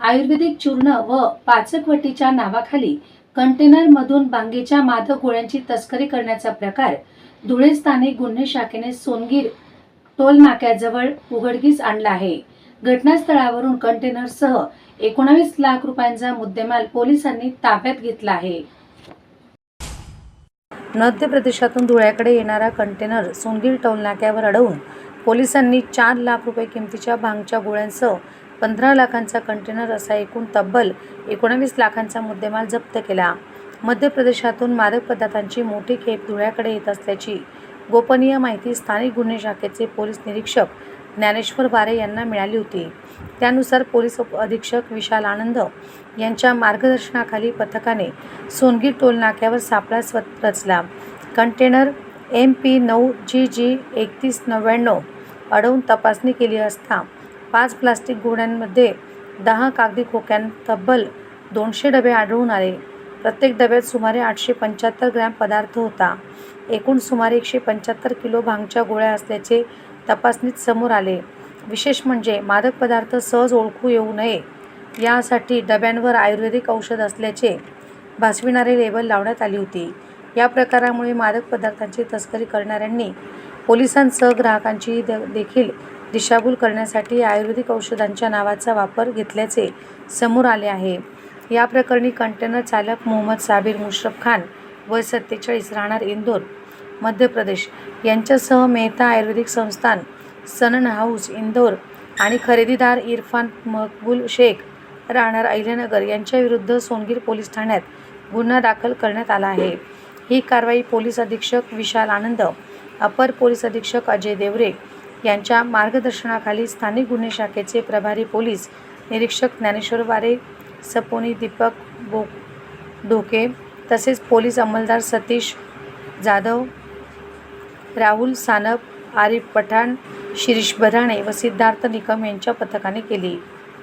आयुर्वेदिक चूर्ण व पाचकवटीच्या नावाखाली कंटेनरमधून भांगेच्या मादक गोळ्यांची तस्करी करण्याचा प्रकार धुळे स्थानिक गुन्हे शाखेने सोनगीर टोल नाक्याजवळ उघडकीस आणला आहे। घटनास्थळावरून कंटेनरसह 19 लाख रुपयांचा मुद्देमाल पोलिसांनी ताब्यात घेतला आहे। मध्य प्रदेशातून धुळ्याकडे येणारा कंटेनर सोनगीर टोल नाक्यावर अडवून पोलिसांनी 4 लाख रुपये किमतीच्या भांगच्या गोळ्यांसह 15 लाखांचा कंटेनर असा एकूण तब्बल 19 लाखांचा मुद्देमाल जप्त केला। मध्य प्रदेशातून मादक पदार्थांची मोठी खेप धुळ्याकडे येत असल्याची गोपनीय माहिती स्थानिक गुन्हे शाखेचे पोलीस निरीक्षक ज्ञानेश्वर बारे यांना मिळाली होती। त्यानुसार पोलीस अधीक्षक विशाल आनंद यांच्या मार्गदर्शनाखाली पथकाने सोनगीर टोल नाक्यावर सापळा रचला। कंटेनर MP9GG 3199 अडवून तपासणी केली असता 5 प्लास्टिक गोण्यांमध्ये 10 कागदी खोक्यांत तब्बल 200 डबे आढळून आले। प्रत्येक डब्यात सुमारे 875 ग्रॅम पदार्थ होता। एकूण सुमारे 175 किलो भांगच्या गोळ्या असल्याचे तपासणीत समोर आले। विशेष म्हणजे मादक पदार्थ सहज ओळखू येऊ नये यासाठी डब्यांवर आयुर्वेदिक औषध असल्याचे भासविणारे लेबल लावण्यात आली होती। या प्रकारामुळे मादक पदार्थांची तस्करी करणाऱ्यांनी पोलिसांसह ग्राहकांची देखील दिशाभूल करण्यासाठी आयुर्वेदिक औषधांच्या नावाचा वापर घेतल्याचे समोर आले आहे। या प्रकरणी कंटेनर चालक मोहम्मद साबिर मुश्रफ खान वय 47 राहणार इंदोर मध्य प्रदेश यांच्यासह मेहता आयुर्वेदिक संस्थान सनन हाऊस इंदोर आणि खरेदीदार इरफान मकबूल शेख राहणार अहिल्यानगर यांच्याविरुद्ध सोनगीर पोलीस ठाण्यात गुन्हा दाखल करण्यात आला आहे। ही कारवाई पोलीस अधीक्षक विशाल आनंद, अपर पोलीस अधीक्षक अजय देवरे यांच्या मार्गदर्शनाखाली स्थानिक गुन्हे शाखेचे प्रभारी पोलीस निरीक्षक ज्ञानेश्वर बारे, सपोनी दीपक ढोके तसेच पोलीस अंमलदार सतीश जाधव, राहुल सानप, आरिफ पठाण, शिरीष बराणे व सिद्धार्थ निकम यांच्या पथकाने केली।